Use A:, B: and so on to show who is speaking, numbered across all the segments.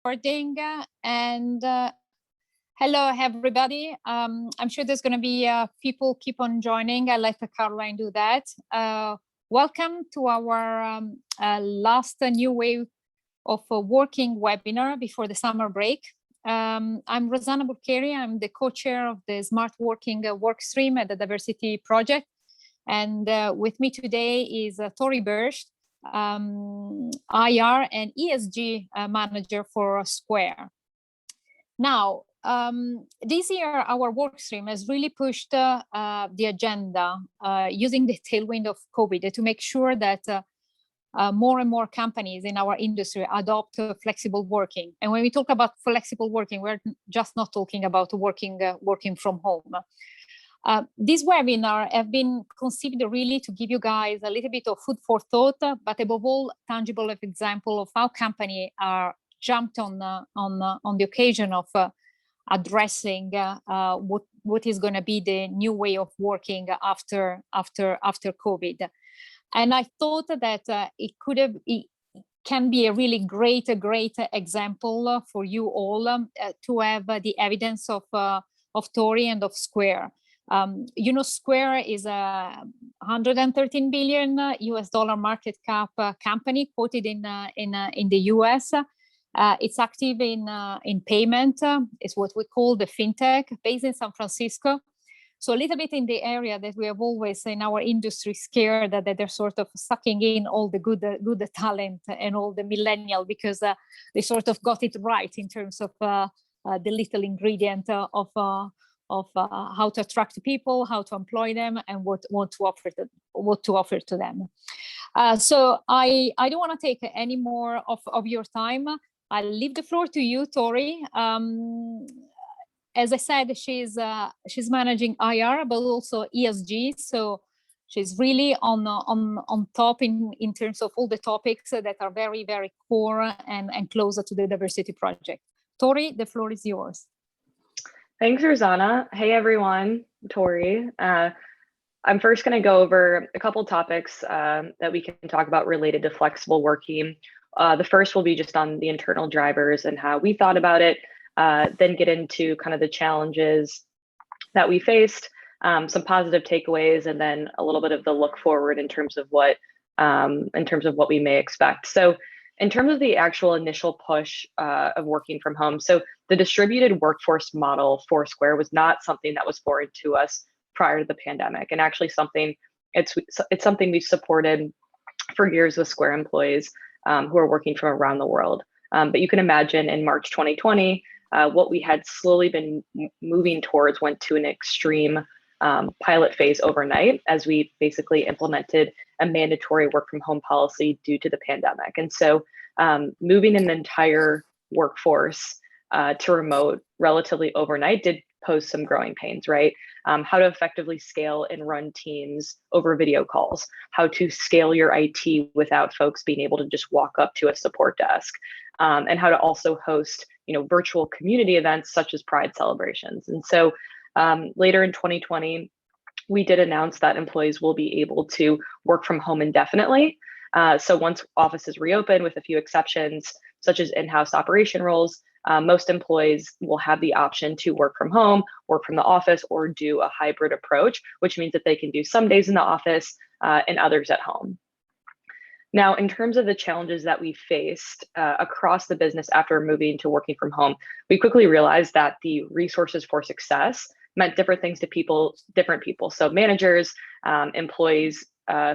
A: Recording and hello everybody. I'm sure there's going to be people keep on joining. I'll let Caroline do that. Welcome to our last new way of working webinar before the summer break. I'm Rosanna Burcheri. I'm the co-chair of the Smart Working workstream at the Diversity Project, and with me today is Tori Bertschy, IR and ESG manager for Square. Now, this year, our workstream has really pushed the agenda using the tailwind of COVID to make sure that more and more companies in our industry adopt flexible working. And when we talk about flexible working, we're just not talking about working from home. This webinar have been conceived really to give you guys a little bit of food for thought, but above all, tangible example of how companies are jumped on the occasion of addressing what is going to be the new way of working after COVID. And I thought that it can be a really great example for you all to have the evidence of Tori and of Square. You know, Square is a $113 billion US dollar market cap company quoted in the US. It's active in payment. It's what we call the fintech, based in San Francisco. So a little bit in the area that we have always in our industry scared that they're sort of sucking in all the good talent and all the millennial, because they sort of got it right in terms of the little ingredient of how to attract people, how to employ them, and what to offer to them. So I don't want to take any more of your time. I'll leave the floor to you, Tori. As I said, she's managing IR, but also ESG. So she's really on top in terms of all the topics that are very, very core and closer to the Diversity Project. Tori, the floor is yours.
B: Thanks, Rosanna. Hey, everyone, Tori. I'm first going to go over a couple topics that we can talk about related to flexible working. The first will be just on the internal drivers and how we thought about it, then get into kind of the challenges that we faced, some positive takeaways, and then a little bit of the look forward in terms of what we may expect. So in terms of the actual initial push of working from home, so the distributed workforce model for Square was not something that was foreign to us prior to the pandemic, and actually it's something we've supported for years with Square employees who are working from around the world. But you can imagine in March 2020, what we had slowly been moving towards went to an extreme pilot phase overnight as we basically implemented a mandatory work from home policy due to the pandemic. And so moving an entire workforce to remote relatively overnight did pose some growing pains, right? How to effectively scale and run teams over video calls, how to scale your IT without folks being able to just walk up to a support desk, and how to also host, virtual community events such as Pride celebrations. And so later in 2020, we did announce that employees will be able to work from home indefinitely. So once offices reopen, with a few exceptions, such as in-house operation roles, most employees will have the option to work from home, work from the office, or do a hybrid approach, which means that they can do some days in the office and others at home. Now, in terms of the challenges that we faced across the business after moving to working from home, we quickly realized that the resources for success meant different things to different people. So managers, employees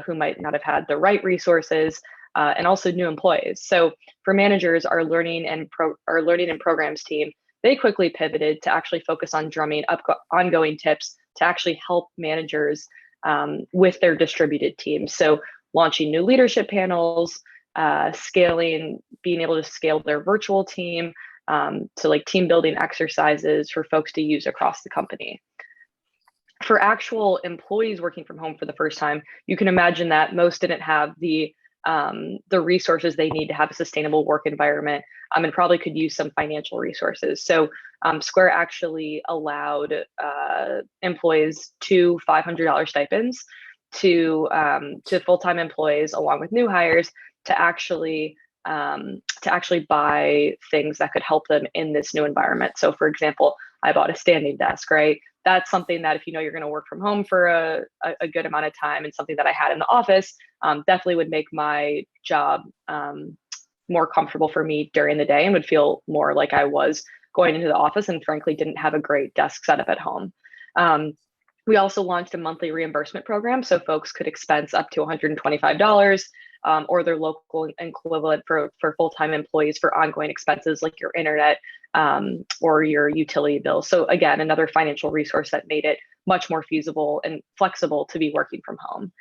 B: who might not have had the right resources, and also new employees. So for managers, our learning and programs team, they quickly pivoted to actually focus on drumming up ongoing tips to actually help managers with their distributed teams. So launching new leadership panels, being able to scale their virtual team, to like team building exercises for folks to use across the company. For actual employees working from home for the first time, you can imagine that most didn't have the resources they need to have a sustainable work environment, and probably could use some financial resources. So Square actually allowed employees $2 $500 stipends to full-time employees, along with new hires, to actually to actually buy things that could help them in this new environment. So for example, I bought a standing desk, right? That's something that if you know you're going to work from home for a good amount of time, and something that I had in the office, definitely would make my job more comfortable for me during the day, and would feel more like I was going into the office, and frankly didn't have a great desk setup at home. We also launched a monthly reimbursement program, so folks could expense up to $125 or their local equivalent for full-time employees for ongoing expenses like your internet or your utility bills. So again, another financial resource that made it much more feasible and flexible to be working from home.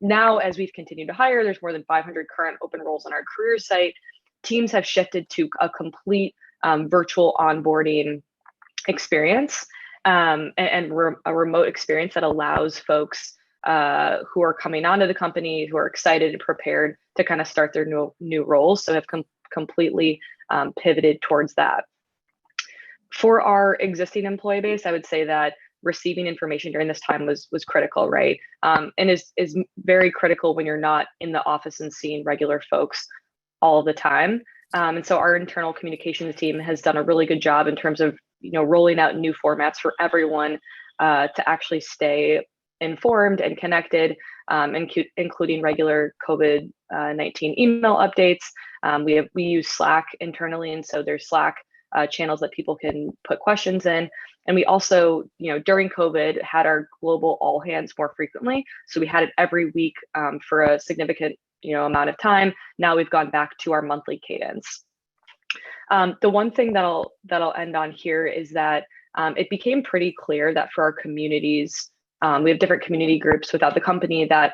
B: Now, as we've continued to hire, there's more than 500 current open roles on our career site. Teams have shifted to a complete virtual onboarding experience and a remote experience that allows folks who are coming onto the company, who are excited and prepared to kind of start their new roles. So have completely pivoted towards that. For our existing employee base, I would say that receiving information during this time was critical, right? And is very critical when you're not in the office and seeing regular folks all the time. And so our internal communications team has done a really good job in terms of rolling out new formats for everyone to actually stay informed and connected, including regular COVID-19 email updates. We use Slack internally, and so there's Slack channels that people can put questions in. And we also, during COVID, had our global all hands more frequently. So we had it every week for a significant amount of time. Now we've gone back to our monthly cadence. The one thing that I'll end on here is that it became pretty clear that for our communities, we have different community groups without the company that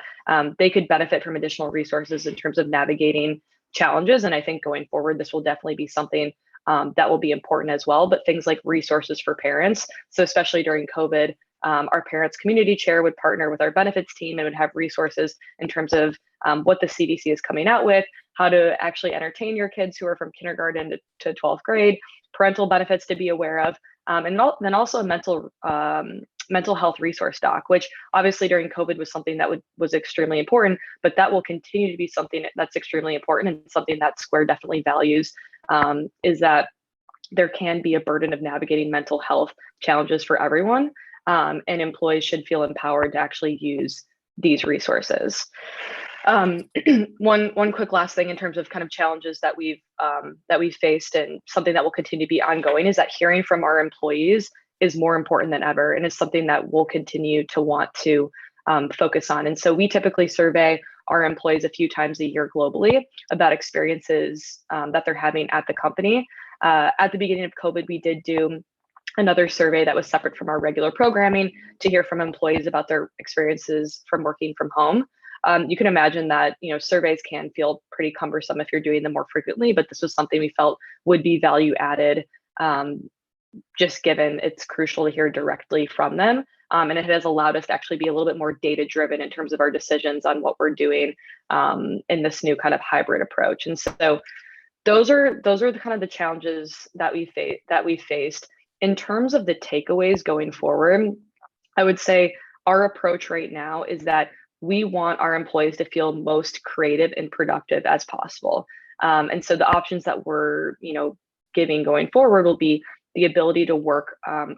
B: they could benefit from additional resources in terms of navigating challenges. And I think going forward, this will definitely be something that will be important as well. But things like resources for parents. So especially during COVID, our parents community chair would partner with our benefits team and would have resources in terms of what the CDC is coming out with, how to actually entertain your kids who are from kindergarten to 12th grade, parental benefits to be aware of, and then also a mental health resource doc, which obviously during COVID was something that was extremely important, but that will continue to be something that's extremely important, and something that Square definitely values is that there can be a burden of navigating mental health challenges for everyone, and employees should feel empowered to actually use these resources. One quick last thing in terms of kind of challenges that we've faced, and something that will continue to be ongoing, is that hearing from our employees is more important than ever, and is something that we'll continue to want to focus on. And so we typically survey our employees a few times a year globally about experiences that they're having at the company. At the beginning of COVID, we did do another survey that was separate from our regular programming to hear from employees about their experiences from working from home. You can imagine that surveys can feel pretty cumbersome if you're doing them more frequently, but this was something we felt would be value added, just given it's crucial to hear directly from them. And it has allowed us to actually be a little bit more data driven in terms of our decisions on what we're doing in this new kind of hybrid approach. And so those are the kind of the challenges that we faced. In terms of the takeaways going forward, I would say our approach right now is that we want our employees to feel most creative and productive as possible. And so the options that we're giving going forward will be the ability to work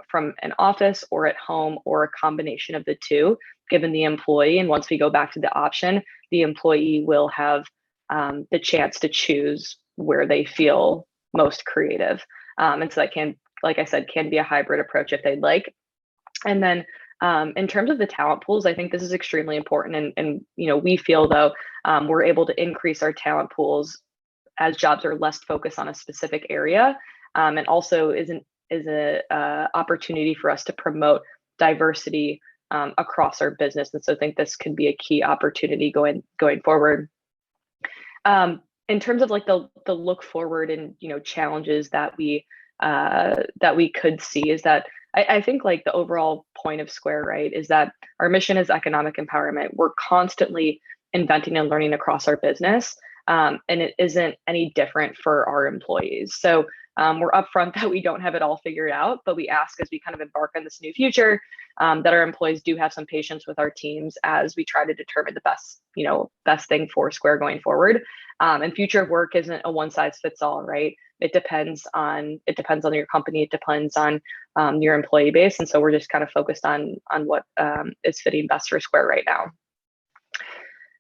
B: from an office or at home, or a combination of the two, given the employee. And once we go back to the option, the employee will have the chance to choose where they feel most creative. And so that can, like I said, can be a hybrid approach if they'd like. And then in terms of the talent pools, I think this is extremely important. And we feel though we're able to increase our talent pools as jobs are less focused on a specific area, and also is an opportunity for us to promote diversity across our business. And so I think this could be a key opportunity going forward. In terms of like the look forward and challenges that we could see, is that I think like the overall point of Square, right, is that our mission is economic empowerment. We're constantly inventing and learning across our business, and it isn't any different for our employees. So We're upfront that we don't have it all figured out, but we ask as we kind of embark on this new future that our employees do have some patience with our teams as we try to determine the best thing for Square going forward. And future of work isn't a one size fits all, right? It depends on your company. It depends on your employee base, and so we're just kind of focused on what is fitting best for Square right now.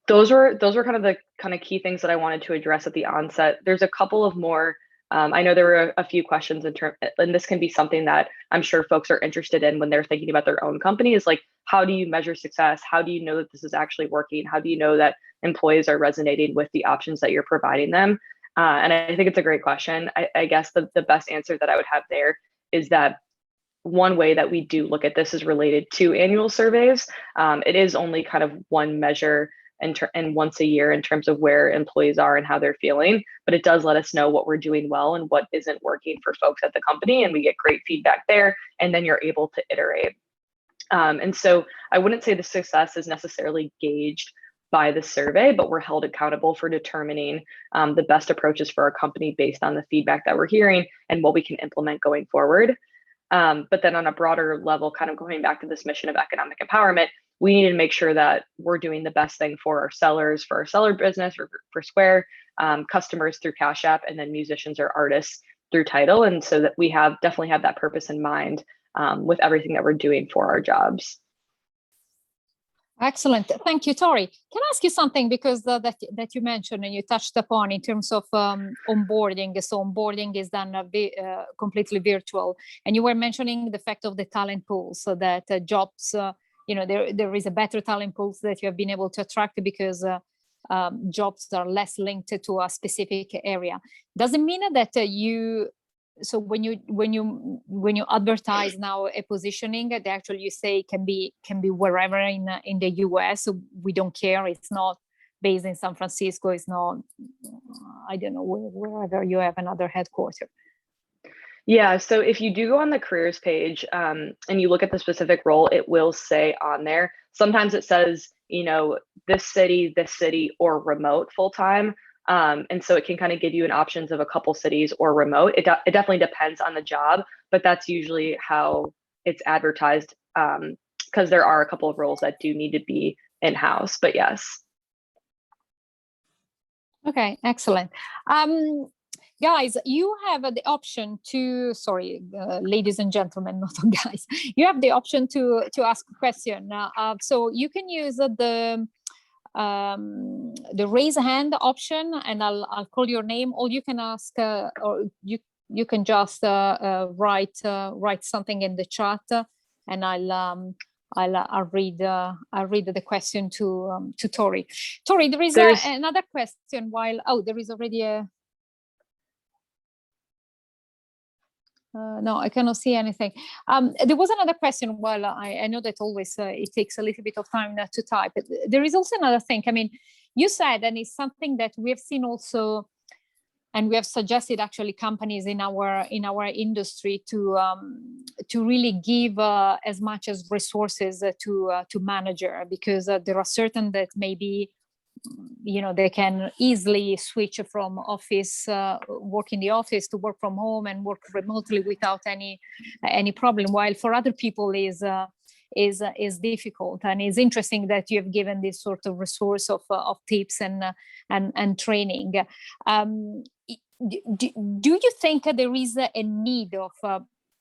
B: Those were kind of the key things that I wanted to address at the onset. There's a couple of more. I know there were a few questions and this can be something that I'm sure folks are interested in when they're thinking about their own company, is like, how do you measure success? How do you know that this is actually working? How do you know that employees are resonating with the options that you're providing them? And I think it's a great question. I guess the best answer that I would have there is that one way that we do look at this is related to annual surveys. It is only kind of one measure and once a year in terms of where employees are and how they're feeling, but it does let us know what we're doing well and what isn't working for folks at the company, and we get great feedback there, and then you're able to iterate. And so I wouldn't say the success is necessarily gauged by the survey, but we're held accountable for determining the best approaches for our company based on the feedback that we're hearing and what we can implement going forward. But then on a broader level, kind of going back to this mission of economic empowerment, we need to make sure that we're doing the best thing for our sellers, for our seller business, or for Square, customers through Cash App, and then musicians or artists through Tidal. And so that we definitely have that purpose in mind with everything that we're doing for our jobs.
A: Excellent. Thank you, Tori. Can I ask you something, because that you mentioned and you touched upon in terms of onboarding. So onboarding is done completely virtual. And you were mentioning the fact of the talent pool, so that jobs, there is a better talent pools that you have been able to attract because jobs are less linked to a specific area. Does it mean that so when you advertise now a positioning, they actually, you say can be wherever in the US, so we don't care, it's not based in San Francisco, it's not, I don't know, wherever you have another headquarters?
B: Yeah, so if you do go on the careers page and you look at the specific role, it will say on there, sometimes it says, this city, or remote full-time. And so it can kind of give you an options of a couple cities or remote. It definitely depends on the job, but that's usually how it's advertised, because there are a couple of roles that do need to be in-house, but yes.
A: Okay, excellent. Guys, you have the option to, ladies and gentlemen, not guys, you have the option to ask a question. So you can use the raise a hand option, and I'll call your name, or you can ask, or you can just write something in the chat, and I'll read the question to Tori. Tori, there is another question. There is already a. No, I cannot see anything. There was another question. Well, I know that always it takes a little bit of time to type. There is also another thing. I mean, you said, and it's something that we have seen also, and we have suggested actually companies in our industry to really give as much as resources to manager, because there are certain that maybe they can easily switch from office, work in the office, to work from home and work remotely without any problem. While for other people is difficult. And it's interesting that you have given this sort of resource of tips and training. Do you think there is a need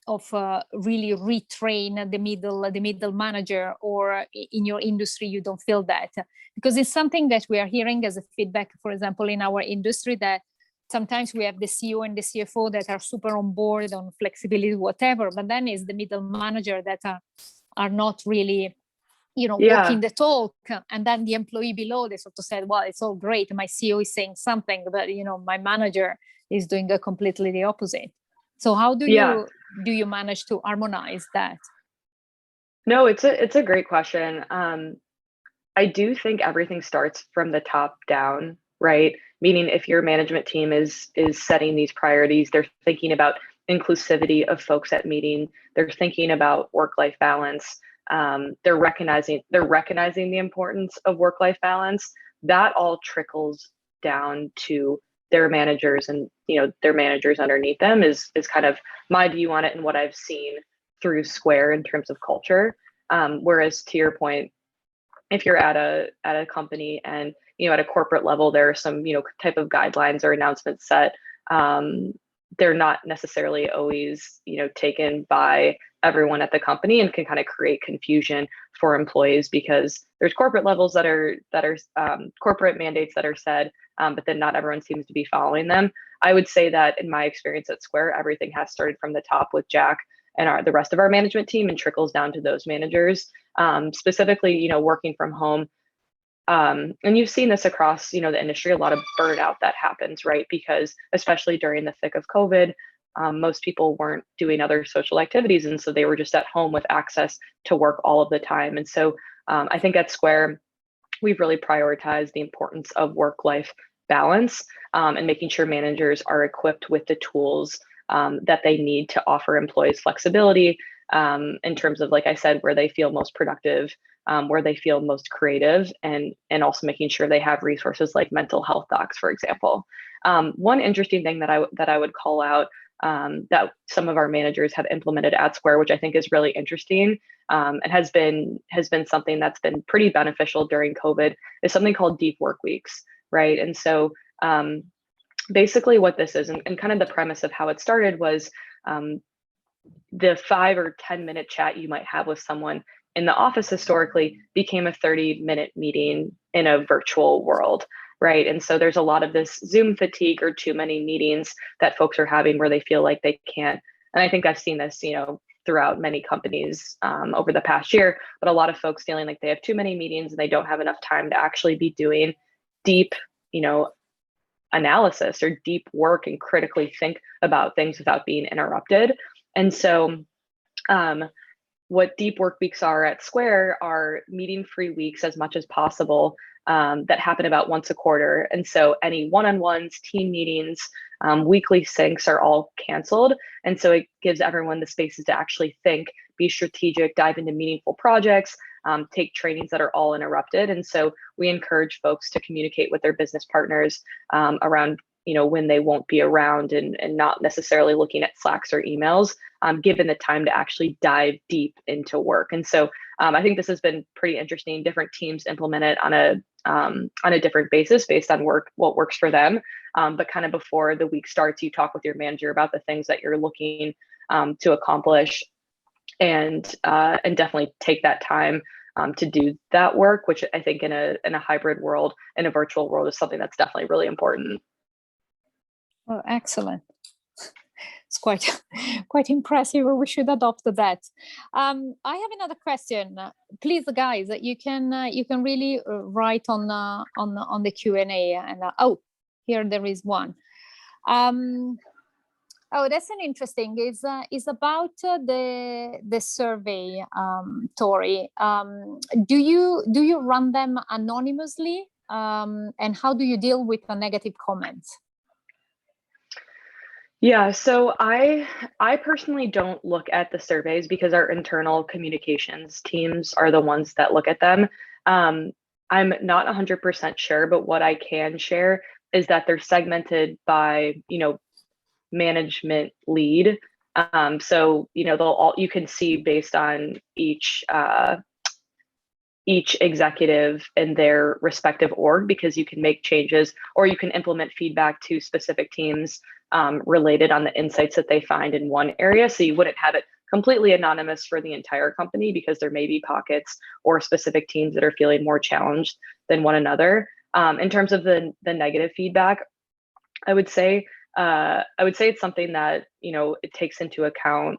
A: of really retrain the middle manager, or in your industry you don't feel that? Because it's something that we are hearing as a feedback, for example, in our industry, that sometimes we have the CEO and the CFO that are super on board on flexibility, whatever, but then it's the middle manager that are not really walking the talk, and then the employee below, they sort of said, well, it's all great, my CEO is saying something, but my manager is doing completely the opposite. So how do you manage to harmonize that?
B: No, it's a great question. I do think everything starts from the top down, right? Meaning if your management team is setting these priorities, they're thinking about inclusivity of folks at meeting, they're thinking about work-life balance, they're recognizing the importance of work-life balance. That all trickles down to their managers and their managers underneath them is kind of my view on it and what I've seen through Square in terms of culture. Whereas to your point, if you're at a company and at a corporate level, there are some type of guidelines or announcements set. They're not necessarily always taken by everyone at the company, and can kind of create confusion for employees because there's corporate levels that are corporate mandates that are set, but then not everyone seems to be following them. I would say that in my experience at Square, everything has started from the top with Jack and the rest of our management team, and trickles down to those managers. Specifically, working from home. And you've seen this across, the industry, a lot of burnout that happens, right? Because especially during the thick of COVID, most people weren't doing other social activities. And so they were just at home with access to work all of the time. And so I think at Square, we've really prioritized the importance of work-life balance, and making sure managers are equipped with the tools that they need to offer employees flexibility, in terms of, like I said, where they feel most productive, where they feel most creative, and also making sure they have resources like mental health docs, for example. One interesting thing that I would call out, that some of our managers have implemented at Square, which I think is really interesting, and has been something that's been pretty beneficial during COVID, is something called deep work weeks, right? And so basically what this is, and kind of the premise of how it started was, the 5 or 10 minute chat you might have with someone in the office historically became a 30-minute meeting in a virtual world, right? And so there's a lot of this Zoom fatigue or too many meetings that folks are having where they feel like they can't. And I think I've seen this, throughout many companies over the past year, but a lot of folks feeling like they have too many meetings and they don't have enough time to actually be doing deep, analysis or deep work and critically think about things without being interrupted. And so what deep work weeks are at Square are meeting-free weeks as much as possible, that happen about once a quarter. And so any one-on-ones, team meetings, weekly syncs are all canceled. And so it gives everyone the spaces to actually think, be strategic, dive into meaningful projects, take trainings that are all interrupted. And so we encourage folks to communicate with their business partners around when they won't be around, and not necessarily looking at Slacks or emails, given the time to actually dive deep into work. And so I think this has been pretty interesting. Different teams implement it on a different basis based on what works for them. But kind of before the week starts, you talk with your manager about the things that you're looking to accomplish, and definitely take that time to do that work, which I think in a hybrid world, in a virtual world, is something that's definitely really important.
A: Oh, excellent. It's quite impressive. We should adopt that. I have another question. Please, guys, you can really write on the Q&A. And here there is one. That's an interesting. Is about the survey, Tori. Do you run them anonymously, and how do you deal with the negative comments?
B: Yeah, so I personally don't look at the surveys because our internal communications teams are the ones that look at them. I'm not 100% sure, but what I can share is that they're segmented by, management lead. So, you can see based on each executive in their respective org, because you can make changes or you can implement feedback to specific teams related on the insights that they find in one area. So you wouldn't have it completely anonymous for the entire company, because there may be pockets or specific teams that are feeling more challenged than one another. In terms of the negative feedback, I would say it's something that, it takes into account.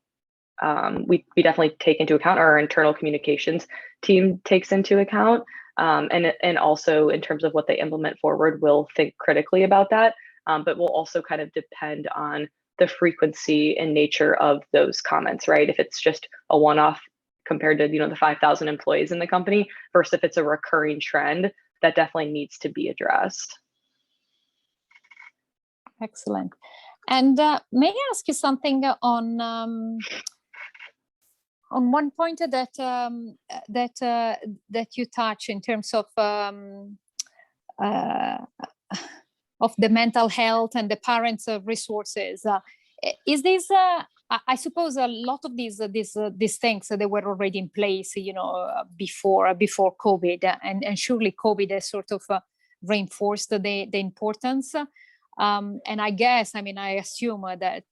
B: We definitely take into account, or our internal communications team takes into account, and also in terms of what they implement forward, we'll think critically about that, but we'll also kind of depend on the frequency and nature of those comments, right? If it's just a one-off compared to the 5,000 employees in the company, versus if it's a recurring trend, that definitely needs to be addressed.
A: Excellent. And may I ask you something on one point that you touch in terms of the mental health and the parents' resources. Is this? I suppose a lot of these things they were already in place, before COVID, and surely COVID has sort of reinforced the importance. And I guess, I assume that,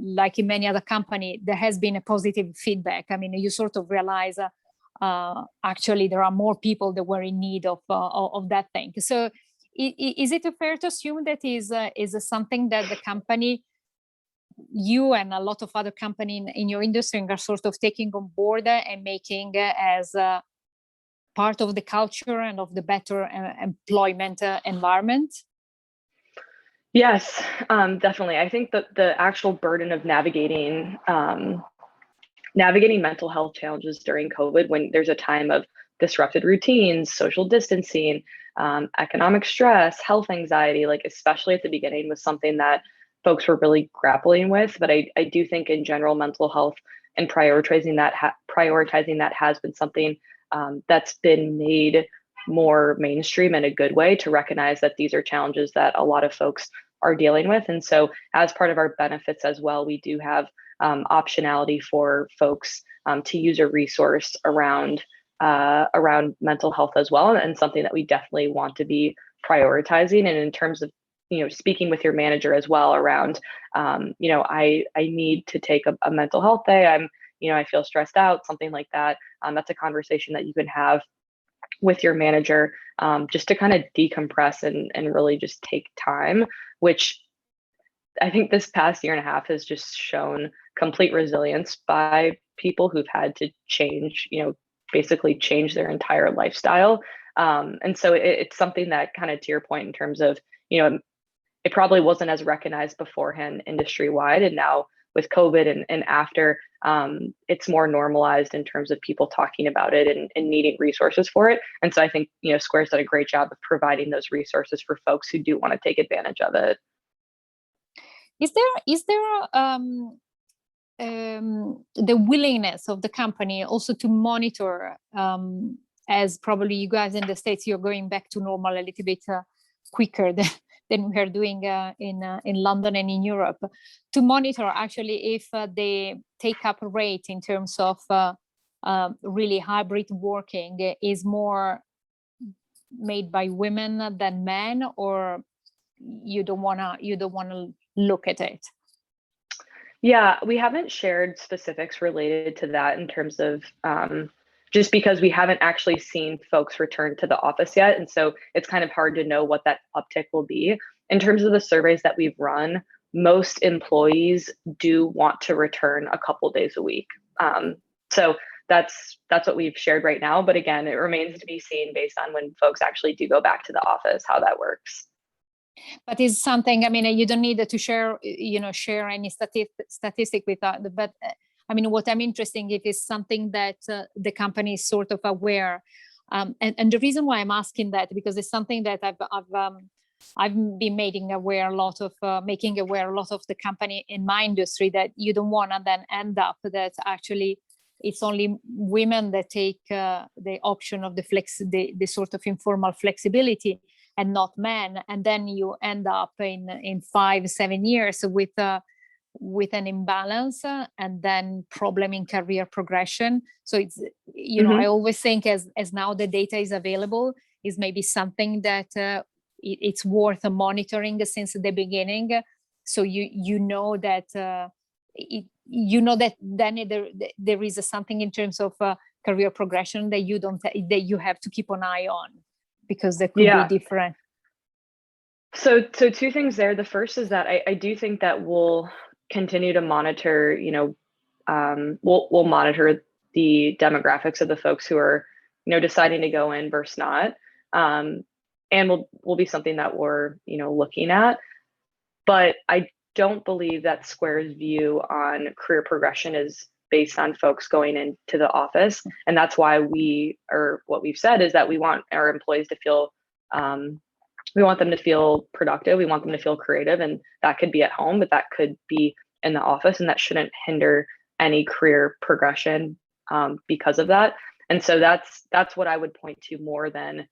A: like in many other companies, there has been a positive feedback. You sort of realize actually there are more people that were in need of that thing. So, is it fair to assume that is something that the company, you and a lot of other companies in your industry, are sort of taking on board and making as part of the culture and of the better employment environment?
B: Yes, definitely. I think that the actual burden of navigating mental health challenges during COVID, when there's a time of disrupted routines, social distancing, economic stress, health anxiety, like especially at the beginning, was something that folks were really grappling with. But I do think in general, mental health and prioritizing that has been something that's been made more mainstream in a good way, to recognize that these are challenges that a lot of folks are dealing with. And so as part of our benefits as well, we do have optionality for folks to use a resource around mental health as well, and something that we definitely want to be prioritizing. And in terms of speaking with your manager as well around I need to take a mental health day, I feel stressed out, something like that. That's a conversation that you can have with your manager, just to kind of decompress and really just take time, which I think this past year and a half has just shown complete resilience by people who've had to change, basically change their entire lifestyle. And so it's something that, kind of to your point, in terms of, it probably wasn't as recognized beforehand industry wide. And now with COVID and after, it's more normalized in terms of people talking about it and needing resources for it. And so I think, Square's done a great job of providing those resources for folks who do want to take advantage of it.
A: Is there the willingness of the company also to monitor, as probably you guys in the States, you're going back to normal a little bit quicker than we are doing in London and in Europe, to monitor actually if the take-up rate in terms of really hybrid working is more made by women than men, or you don't wanna look at it?
B: Yeah, we haven't shared specifics related to that in terms of just because we haven't actually seen folks return to the office yet. And so it's kind of hard to know what that uptick will be. In terms of the surveys that we've run, most employees do want to return a couple days a week. So that's what we've shared right now. But again, it remains to be seen based on when folks actually do go back to the office, how that works.
A: But it's something, you don't need to share any statistic with that. But what I'm interested in is something that the company is sort of aware. And the reason why I'm asking that, because it's something that I've been making aware a lot of the company in my industry, that you don't want to then end up that actually it's only women that take the option of the sort of informal flexibility, and not men, and then you end up in 5-7 years with an imbalance and then problem in career progression. So it's I always think as now the data is available, is maybe something that it's worth monitoring since the beginning. So you know that then there is something in terms of career progression that you have to keep an eye on, because they could be different.
B: So two things there. The first is that I do think that we'll continue to monitor, we'll monitor the demographics of the folks who are, deciding to go in versus not. And will be something that we're, looking at. But I don't believe that Square's view on career progression is based on folks going into the office. And that's why what we've said is that we want our employees to feel, we want them to feel productive. We want them to feel creative, and that could be at home, but that could be in the office, and that shouldn't hinder any career progression because of that. And so that's what I would point to more than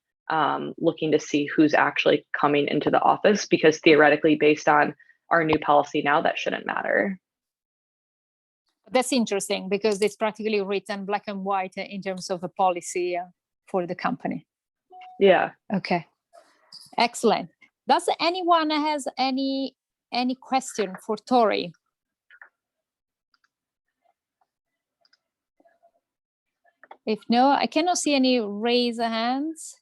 B: looking to see who's actually coming into the office, because theoretically, based on our new policy now, that shouldn't matter.
A: That's interesting, because it's practically written black and white in terms of a policy for the company.
B: Yeah.
A: Okay. Excellent. Does anyone has any question for Tori? If no, I cannot see any raise hands.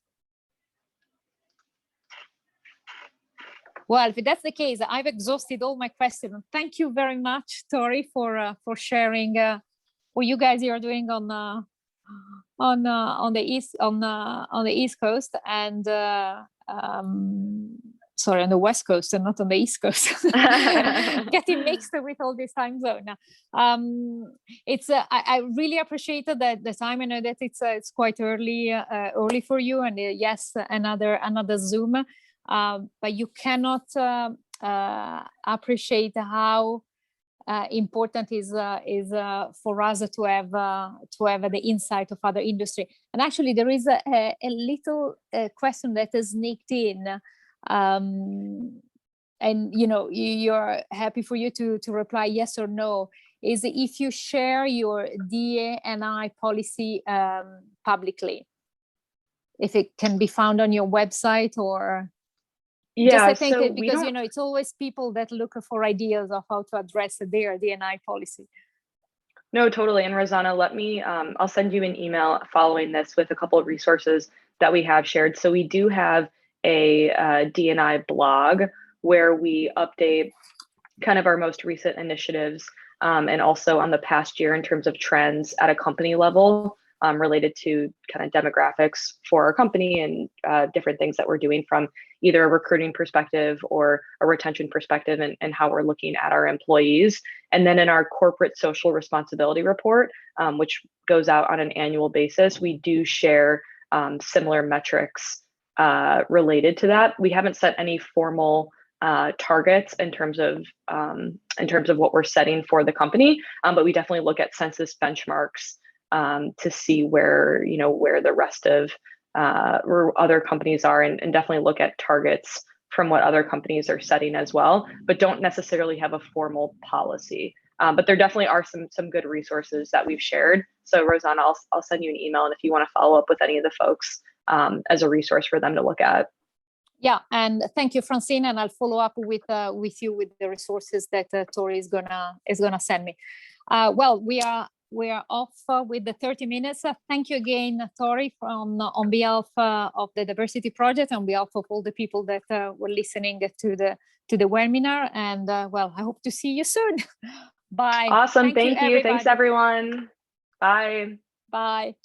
A: Well, if that's the case, I've exhausted all my questions. Thank you very much, Tori, for sharing what you guys are doing on the East Coast, and sorry, on the West Coast and not on the East Coast. Getting mixed with all this time zone. I really appreciated the time. I know that it's quite early for you, and yes, another Zoom. But you cannot appreciate how important is for us to have the insight of other industry. And actually, there is a little question that is sneaked in, and you're happy for you to reply yes or no. Is if you share your D&I policy publicly, if it can be found on your website, or
B: yeah,
A: just I think because it's always people that look for ideas of how to address their D&I policy.
B: No, totally. And Rosanna, let me, I'll send you an email following this with a couple of resources that we have shared. So we do have a D&I blog where we update kind of our most recent initiatives, and also on the past year in terms of trends at a company level, related to kind of demographics for our company and different things that we're doing from either a recruiting perspective or a retention perspective, and how we're looking at our employees. And then in our corporate social responsibility report, which goes out on an annual basis, we do share similar metrics related to that. We haven't set any formal targets in terms of what we're setting for the company, but we definitely look at census benchmarks to see where the rest of where other companies are, and definitely look at targets from what other companies are setting as well, but don't necessarily have a formal policy. But there definitely are some good resources that we've shared. So Rosanna, I'll send you an email, and if you want to follow up with any of the folks as a resource for them to look at.
A: Yeah, and thank you, Francine, and I'll follow up with you with the resources that Tori is gonna send me. Well, we are off with the 30 minutes. Thank you again, Tori, on behalf of the Diversity Project, on behalf of all the people that were listening to the webinar. And well, I hope to see you soon. Bye.
B: Awesome. Thank you. Thanks, everyone. Bye.
A: Bye.